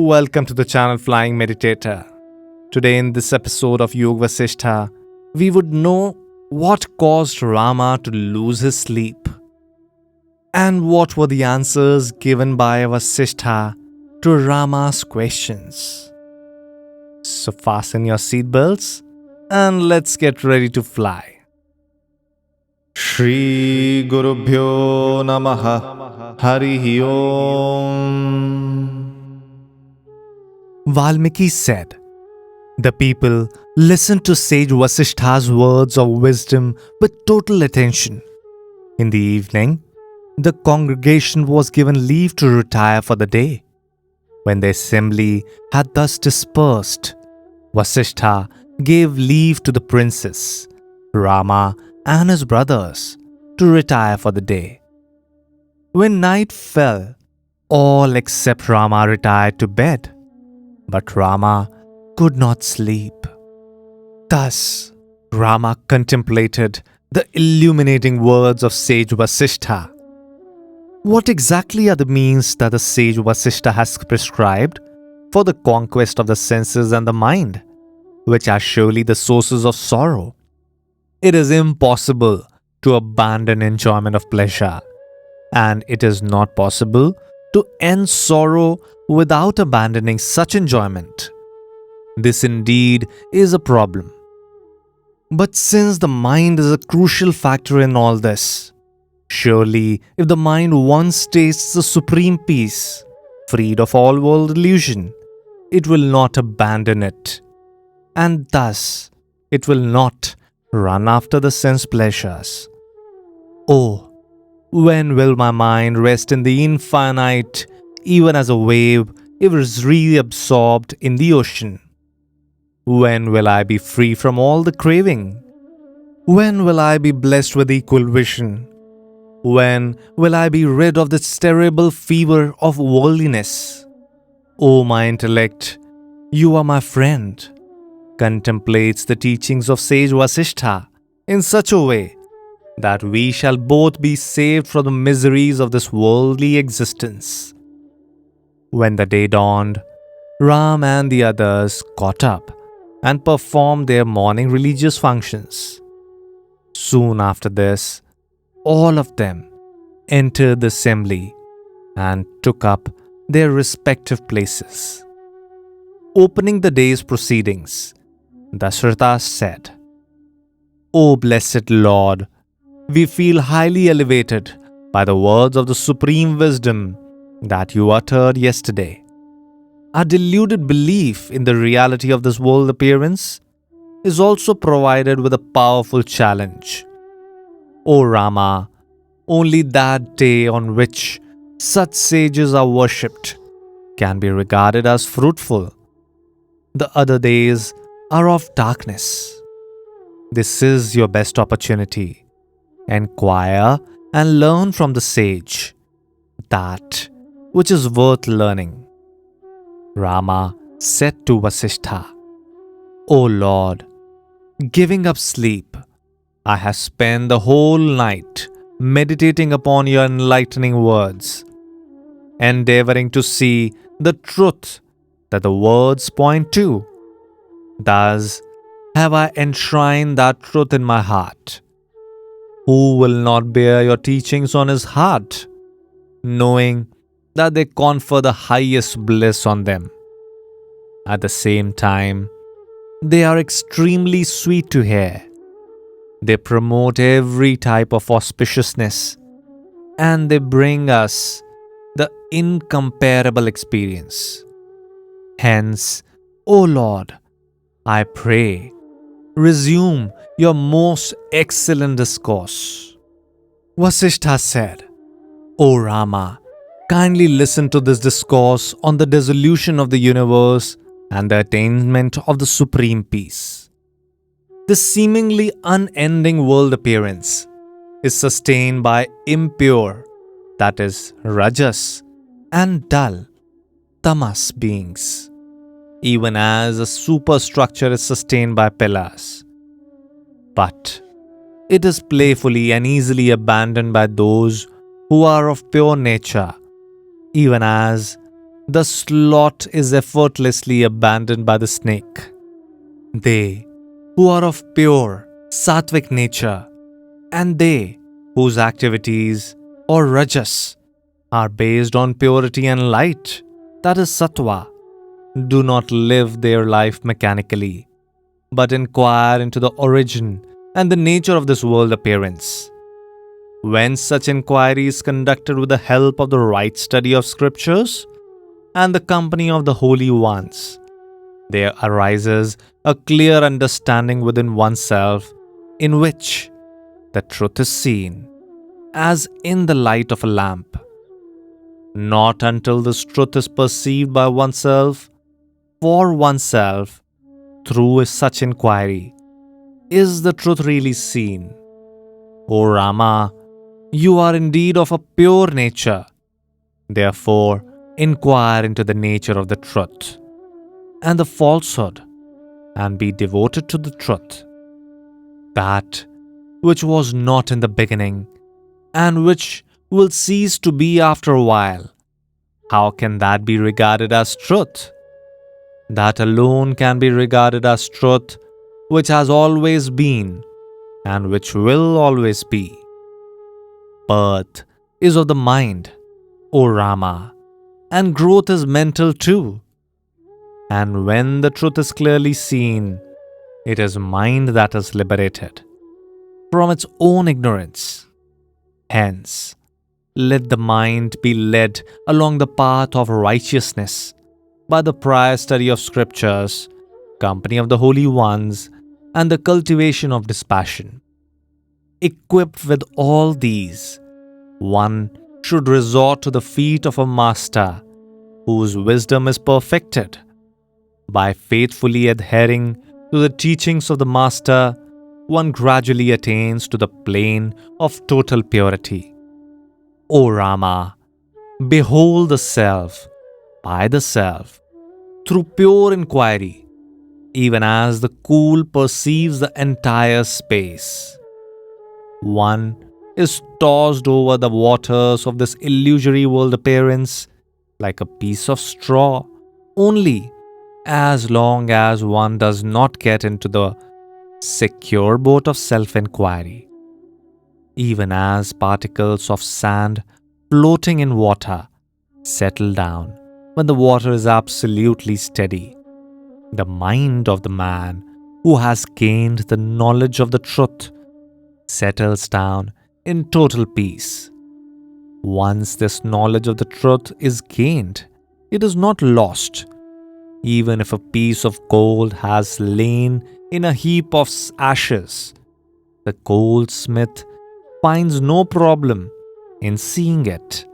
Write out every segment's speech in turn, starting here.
Welcome to the channel Flying Meditator. Today in this episode of Vasishtha, we would know what caused Rama to lose his sleep and what were the answers given by Vasishtha to Rama's questions. So fasten your seatbelts and let's get ready to fly. Shri Gurubhyo Namaha Harihi Om. Valmiki said, "The people listened to sage Vasishtha's words of wisdom with total attention. In the evening, the congregation was given leave to retire for the day. When the assembly had thus dispersed, Vasishtha gave leave to the princes, Rama and his brothers, to retire for the day. When night fell, all except Rama retired to bed. But Rama could not sleep. Thus, Rama contemplated the illuminating words of sage Vasishtha. What exactly are the means that the sage Vasishtha has prescribed for the conquest of the senses and the mind, which are surely the sources of sorrow? It is impossible to abandon enjoyment of pleasure, and it is not possible to end sorrow without abandoning such enjoyment. This indeed is a problem. But since the mind is a crucial factor in all this, surely if the mind once tastes the supreme peace, freed of all world illusion, it will not abandon it, and thus it will not run after the sense pleasures. Oh, when will my mind rest in the infinite, even as a wave is reabsorbed in the ocean? When will I be free from all the craving? When will I be blessed with equal vision? When will I be rid of this terrible fever of worldliness? O my intellect, you are my friend, contemplates the teachings of sage Vasishtha in such a way that we shall both be saved from the miseries of this worldly existence." When the day dawned, Ram and the others got up and performed their morning religious functions. Soon after this, all of them entered the assembly and took up their respective places. Opening the day's proceedings, Dasharatha said, "O blessed Lord, we feel highly elevated by the words of the supreme wisdom that you uttered yesterday. Our deluded belief in the reality of this world appearance is also provided with a powerful challenge. O Rama, only that day on which such sages are worshipped can be regarded as fruitful. The other days are of darkness. This is your best opportunity. Enquire and learn from the sage that which is worth learning." Rama said to Vasishtha, "O Lord, giving up sleep, I have spent the whole night meditating upon your enlightening words, endeavoring to see the truth that the words point to. Thus have I enshrined that truth in my heart. Who will not bear your teachings on his heart, knowing that they confer the highest bliss on them? At the same time, they are extremely sweet to hear. They promote every type of auspiciousness, and they bring us the incomparable experience. Hence, O Lord, I pray, resume your most excellent discourse." Vasishtha said, "O Rama, kindly listen to this discourse on the dissolution of the universe and the attainment of the supreme peace. This seemingly unending world appearance is sustained by impure, that is, rajas, and dull, tamas beings, even as a superstructure is sustained by pillars. But it is playfully and easily abandoned by those who are of pure nature, even as The sloth is effortlessly abandoned by the snake. They who are of pure, sattvic nature, and they whose activities or rajas are based on purity and light, that is sattva, do not live their life mechanically, but inquire into the origin and the nature of this world appearance. When such inquiry is conducted with the help of the right study of scriptures and the company of the holy ones, there arises a clear understanding within oneself in which the truth is seen as in the light of a lamp. Not until this truth is perceived by oneself, for oneself, through such inquiry, is the truth really seen. O Rama, you are indeed of a pure nature. Therefore, inquire into the nature of the truth and the falsehood, and be devoted to the truth. That which was not in the beginning, and which will cease to be after a while, how can that be regarded as truth? That alone can be regarded as truth which has always been and which will always be. Birth is of the mind, O Rama, and growth is mental too. And when the truth is clearly seen, it is mind that is liberated from its own ignorance. Hence, let the mind be led along the path of righteousness by the prior study of scriptures, company of the holy ones, and the cultivation of dispassion. Equipped with all these, one should resort to the feet of a master whose wisdom is perfected. By faithfully adhering to the teachings of the master, one gradually attains to the plane of total purity. O Rama, behold the self by the self through pure inquiry, even as the cool perceives the entire space. One is tossed over the waters of this illusory world appearance like a piece of straw, only as long as one does not get into the secure boat of self-inquiry. Even as particles of sand floating in water settle down when the water is absolutely steady, the mind of the man who has gained the knowledge of the truth settles down in total peace. Once this knowledge of the truth is gained, it is not lost. Even if a piece of gold has lain in a heap of ashes, the goldsmith finds no problem in seeing it.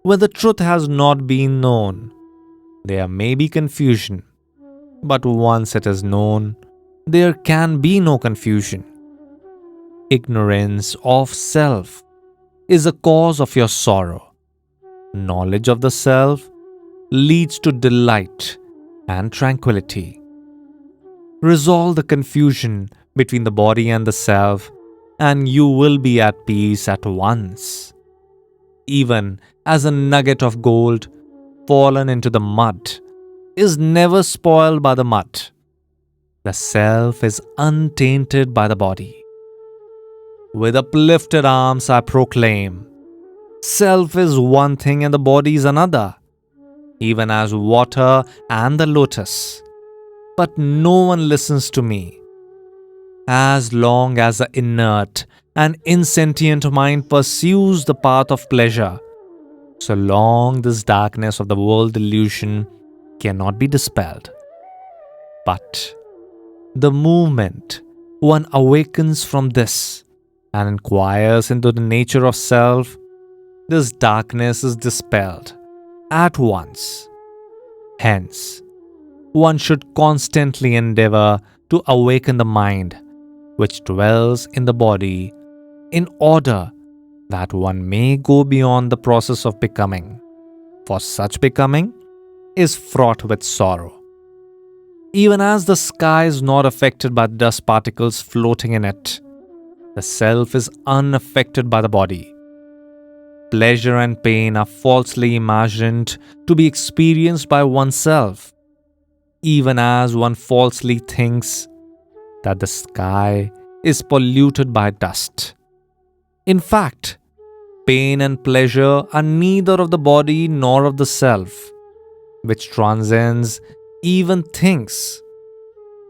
When the truth has not been known, there may be confusion, but once it is known, there can be no confusion. Ignorance of self is the cause of your sorrow. Knowledge of the self leads to delight and tranquility. Resolve the confusion between the body and the self, and you will be at peace at once. Even as a nugget of gold fallen into the mud is never spoiled by the mud, the self is untainted by the body. With uplifted arms I proclaim, self is one thing and the body is another, even as water and the lotus. But no one listens to me. As long as the inert and insentient mind pursues the path of pleasure, so long this darkness of the world illusion cannot be dispelled. But the moment one awakens from this and inquires into the nature of self, this darkness is dispelled at once. Hence, one should constantly endeavor to awaken the mind which dwells in the body in order that one may go beyond the process of becoming, for such becoming is fraught with sorrow. Even as the sky is not affected by dust particles floating in it, the self is unaffected by the body. pleasure and pain are falsely imagined to be experienced by oneself, even as one falsely thinks that the sky is polluted by dust. In fact, pain and pleasure are neither of the body nor of the self, which transcends even things.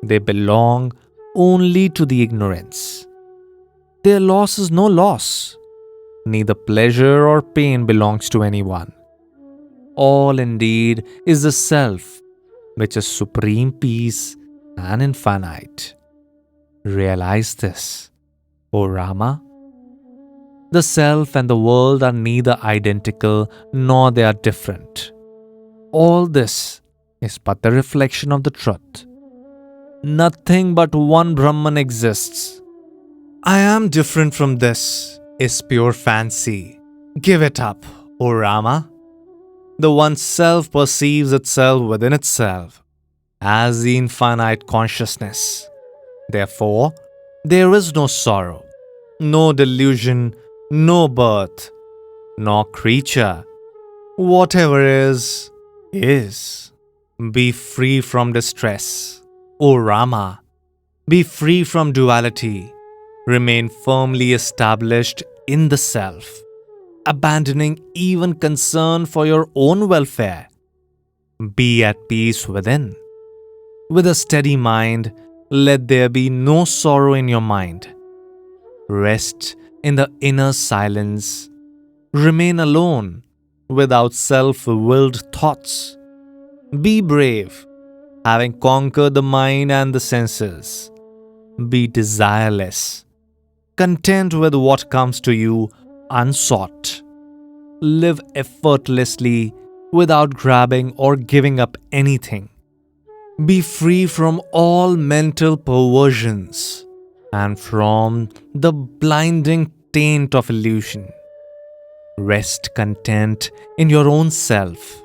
They belong only to the ignorance. Their loss is no loss. Neither pleasure or pain belongs to anyone. All indeed is the self, which is supreme peace and infinite. Realize this, O Rama. The self and the world are neither identical nor they are different. All this is but the reflection of the truth. Nothing but one Brahman exists. I am different from this is pure fancy. Give it up, O Rama. The one self perceives itself within itself as the infinite consciousness. Therefore, there is no sorrow, no delusion, no birth, nor creature. Whatever is, is. Be free from distress, O Rama. Be free from duality. Remain firmly established in the self, abandoning even concern for your own welfare. Be at peace within. With a steady mind, let there be no sorrow in your mind. Rest in the inner silence. Remain alone, without self-willed thoughts. Be brave, having conquered the mind and the senses. Be desireless, content with what comes to you unsought. Live effortlessly without grabbing or giving up anything. Be free from all mental perversions and from the blinding taint of illusion. Rest content in your own self.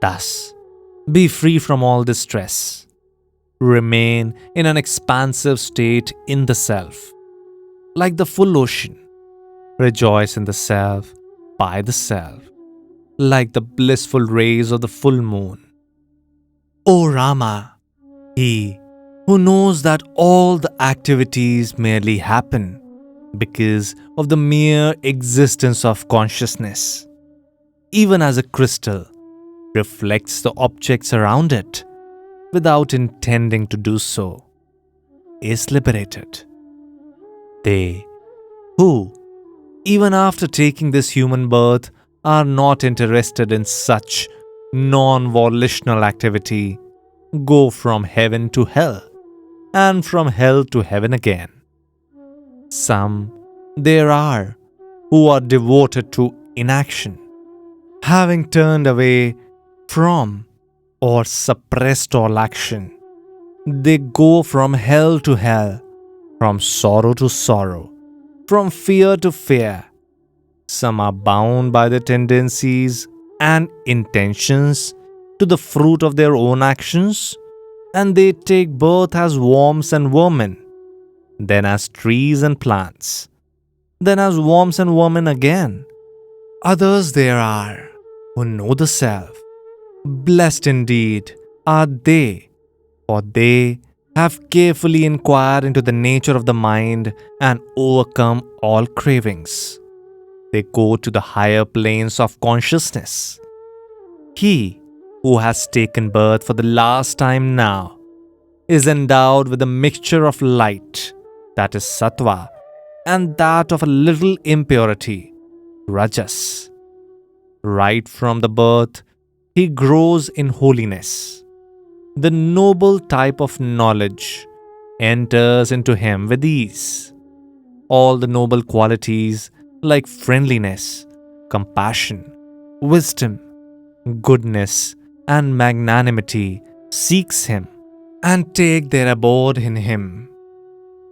Thus, be free from all distress. Remain in an expansive state in the self, like the full ocean. Rejoice in the self, by the self, like the blissful rays of the full moon. O Rama, he who knows that all the activities merely happen because of the mere existence of consciousness, even as a crystal reflects the objects around it without intending to do so, is liberated. They who, even after taking this human birth, are not interested in such non-volitional activity, go from heaven to hell, and from hell to heaven again. Some there are who are devoted to inaction, having turned away from or suppressed all action. They go from hell to hell, from sorrow to sorrow, from fear to fear. Some are bound by the tendencies and intentions to the fruit of their own actions, and they take birth as worms and vermin, then as trees and plants, then as worms and vermin again. Others there are who know the self. Blessed indeed are they, for they have carefully inquired into the nature of the mind and overcome all cravings. They go to the higher planes of consciousness. He who has taken birth for the last time now is endowed with a mixture of light, that is sattva, and that of a little impurity, rajas. Right from the birth, he grows in holiness. The noble type of knowledge enters into him with ease. All the noble qualities like friendliness, compassion, wisdom, goodness, and magnanimity seeks him and take their abode in him.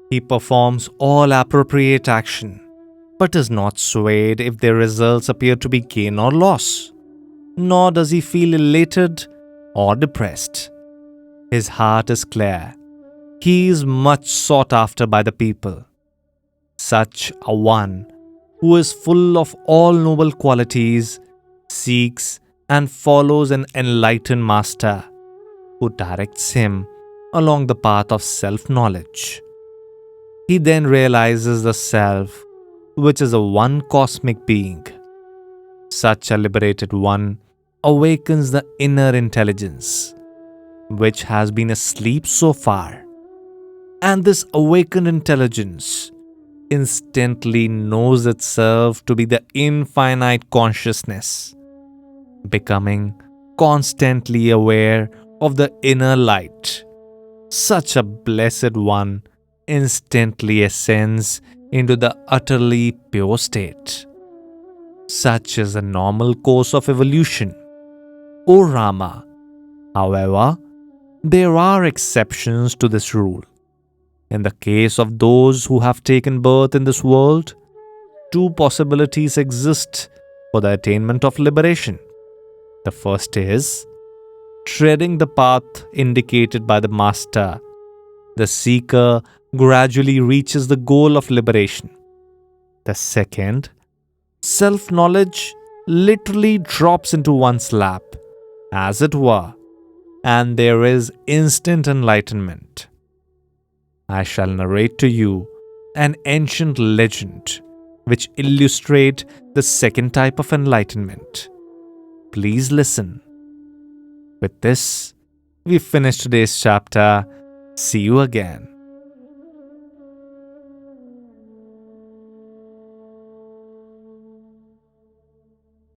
He performs all appropriate action, but is not swayed if their results appear to be gain or loss, nor does he feel elated or depressed. His heart is clear. He is much sought after by the people. Such a one who is full of all noble qualities, seeks and follows an enlightened master who directs him along the path of self knowledge. He then realizes the self, which is a one cosmic being. Such a liberated one awakens the inner intelligence, which has been asleep so far. And this awakened intelligence instantly knows itself to be the infinite consciousness, becoming constantly aware of the inner light. Such a blessed one instantly ascends into the utterly pure state. Such is the normal course of evolution, O Rama. However, there are exceptions to this rule. In the case of those who have taken birth in this world, two possibilities exist for the attainment of liberation. The first is treading the path indicated by the Master. The seeker gradually reaches the goal of liberation. The second, self-knowledge literally drops into one's lap, as it were, and there is instant enlightenment. I shall narrate to you an ancient legend which illustrate the second type of enlightenment. Please listen. With this, we finish today's chapter. See you again.